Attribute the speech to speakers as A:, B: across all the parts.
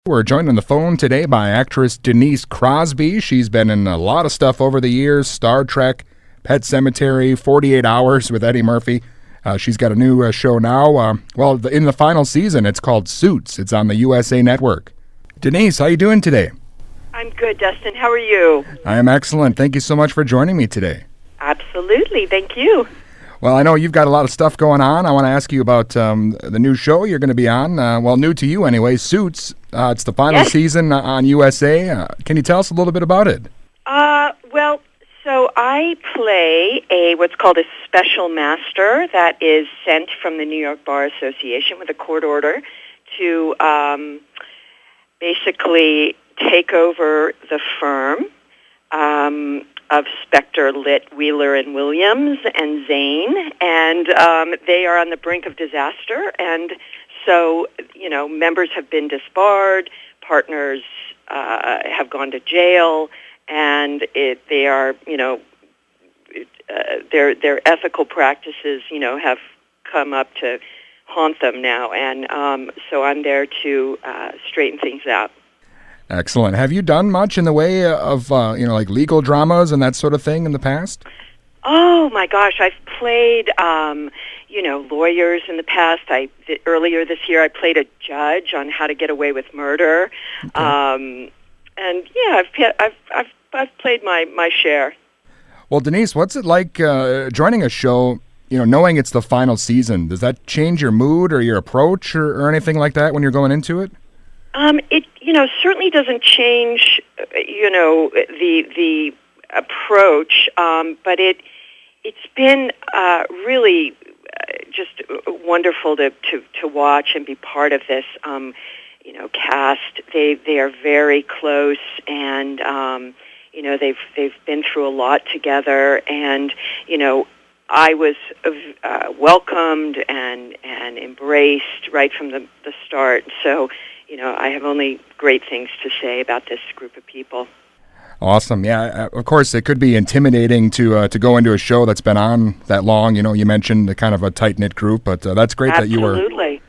A: We're joined on the phone today by actress Denise Crosby. She's been in a lot of stuff over the years: Star Trek, Pet Sematary, 48 Hours with Eddie Murphy. She's got a new show now. In the final season, it's called Suits. It's on the USA Network. Denise, how you doing today?
B: I'm good, Dustin. How are you?
A: I am excellent. Thank you so much for joining me today.
B: Absolutely. Thank you.
A: Well, I know you've got a lot of stuff going on. I want to ask you about the new show you're going to be on. New to you anyway, Suits. It's the final season on USA. Can you tell us a little bit about it?
B: So I play what's called a special master that is sent from the New York Bar Association with a court order to basically take over the firm of Spector, Litt, Wheeler, and Williams, and Zane, and they are on the brink of disaster, and so, members have been disbarred, partners have gone to jail, and they are, their ethical practices, have come up to haunt them now, and so I'm there to straighten things out.
A: Excellent. Have you done much in the way of, like legal dramas and that sort of thing in the past?
B: Oh, my gosh. I've played, lawyers in the past. Earlier this year, I played a judge on How to Get Away with Murder. Okay. I've played my share.
A: Well, Denise, what's it like joining a show, knowing it's the final season? Does that change your mood or your approach or anything like that when you're going into it?
B: It certainly doesn't change, the approach, but it's been really just wonderful to watch and be part of this, cast. They are very close, and they've been through a lot together, and I was welcomed and embraced right from the start. So, I have only great things to say about this group of people.
A: Awesome. Yeah, of course, it could be intimidating to go into a show that's been on that long. You mentioned the kind of a tight-knit group, but that's great that you were...
B: Absolutely.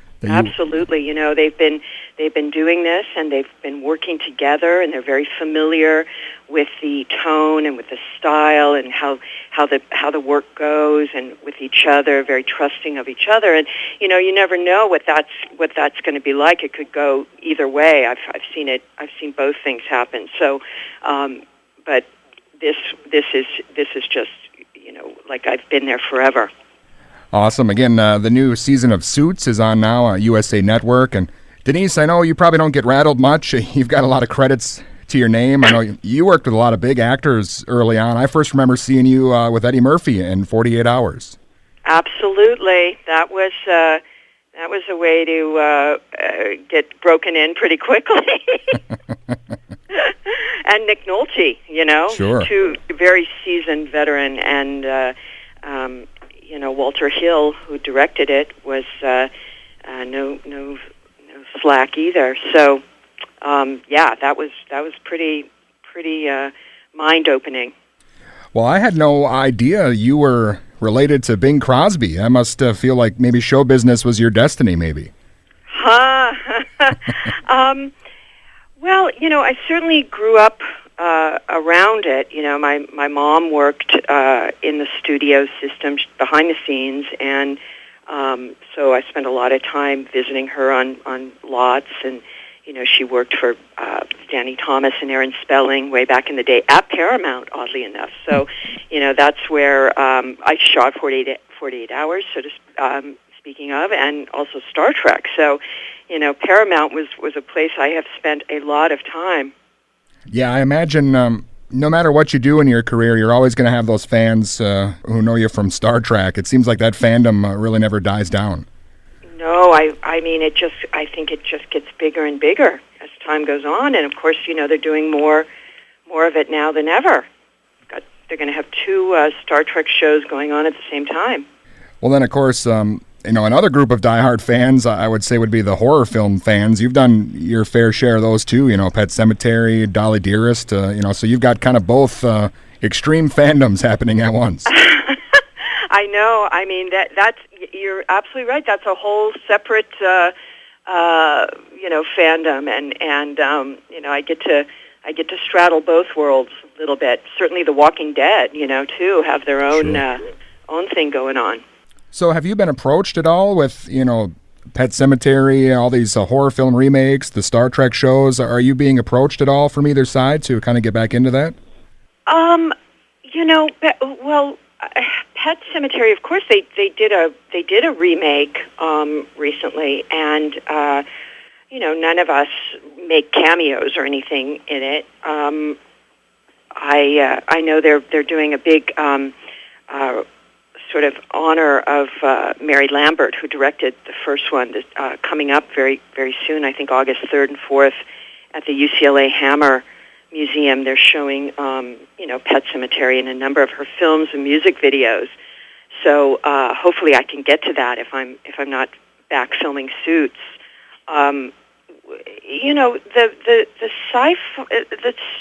B: They've been doing this, and they've been working together, and they're very familiar with the tone and with the style and how the work goes, and with each other, very trusting of each other. And you never know what that's going to be like. It could go either way. I've seen it. I've seen both things happen. So, but this is just like I've been there forever.
A: Awesome. Again, the new season of Suits is on now, USA Network. And Denise, I know you probably don't get rattled much. You've got a lot of credits to your name. I know you worked with a lot of big actors early on. I first remember seeing you with Eddie Murphy in 48 Hours. Absolutely.
B: That was a way to get broken in pretty quickly. And Nick Nolte,
A: Sure.
B: Two very seasoned veteran, and Walter Hill, who directed it, was no slack either. So, that was pretty mind opening.
A: Well, I had no idea you were related to Bing Crosby. I must feel like maybe show business was your destiny, maybe. Well, I certainly grew up around it. My mom worked in the studio system behind the scenes, and so I spent a lot of time visiting her on lots, and she worked for Danny Thomas and Aaron Spelling way back in the day at Paramount, oddly enough. So, that's where I shot 48 Hours, speaking of, and also Star Trek. So, Paramount was a place I have spent a lot of time. Yeah, I imagine no matter what you do in your career, you're always going to have those fans who know you from Star Trek. It seems like that fandom really never dies down.
B: No, I mean, I think it just gets bigger and bigger as time goes on, and of course, they're doing more of it now than ever. They're going to have two Star Trek shows going on at the same time.
A: Well, then, of course, another group of diehard fans, I would say, would be the horror film fans. You've done your fair share of those too, Pet Sematary, Dolly Dearest, so you've got kind of both extreme fandoms happening at once.
B: I know. I mean, that's you're absolutely right. That's a whole separate fandom, and I get to straddle both worlds a little bit. Certainly, The Walking Dead, too, have their own own thing going on.
C: So, have you been approached at all with Pet Sematary, all these horror film remakes, the Star Trek shows? Are you being approached at all from either side to kind of get back into that?
B: Pet Sematary, of course, they did a remake recently, and none of us make cameos or anything in it. I know they're doing a big sort of honor of Mary Lambert, who directed the first one, coming up very, very soon. I think August 3rd and 4th at the UCLA Hammer Museum. They're showing Pet Sematary and a number of her films and music videos. So hopefully I can get to that if I'm not back filming Suits. The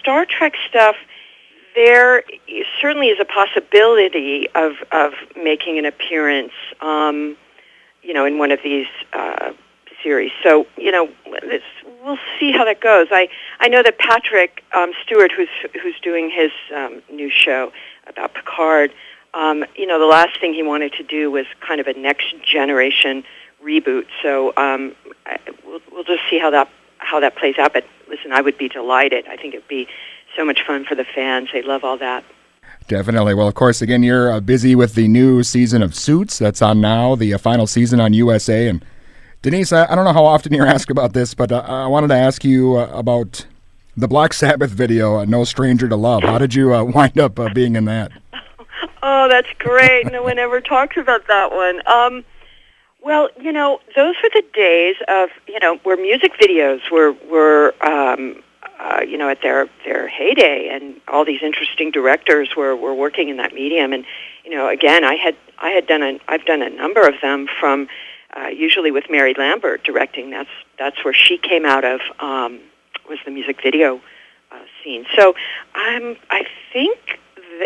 B: Star Trek stuff, there certainly is a possibility of making an appearance in one of these series. So we'll see how that goes. I know that Patrick Stewart, who's doing his new show about Picard, the last thing he wanted to do was kind of a next generation reboot. So we'll just see how that plays out. But listen, I would be delighted. I think it'd be so much fun for the fans. They love all that.
C: Definitely. Well, of course, again, you're busy with the new season of Suits that's on now, the final season on USA. And Denise, I don't know how often you're asked about this, but I wanted to ask you about the Black Sabbath video, No Stranger to Love. How did you wind up being in that?
B: Oh, that's great. No one ever talks about that one. Those were the days of, where music videos were at their heyday, and all these interesting directors were working in that medium. And, again, I've done a number of them from, usually with Mary Lambert directing. That's where she came out of, was the music video scene. So I think,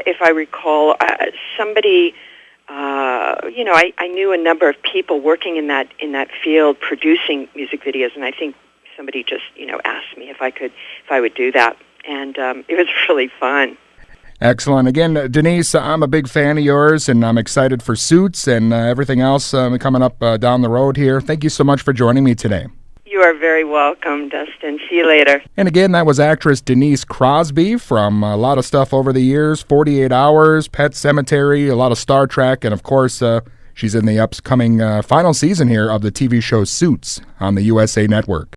B: if I recall, somebody, I knew a number of people working in that field producing music videos, and I think somebody just, asked me if I would do that, and it was really fun.
C: Excellent. Again, Denise, I'm a big fan of yours, and I'm excited for Suits and everything else coming up down the road here. Thank you so much for joining me today.
B: You are very welcome, Dustin. See you later.
C: And again, that was actress Denise Crosby from a lot of stuff over the years, 48 Hours, Pet Sematary, a lot of Star Trek, and of course, she's in the upcoming final season here of the TV show Suits on the USA Network.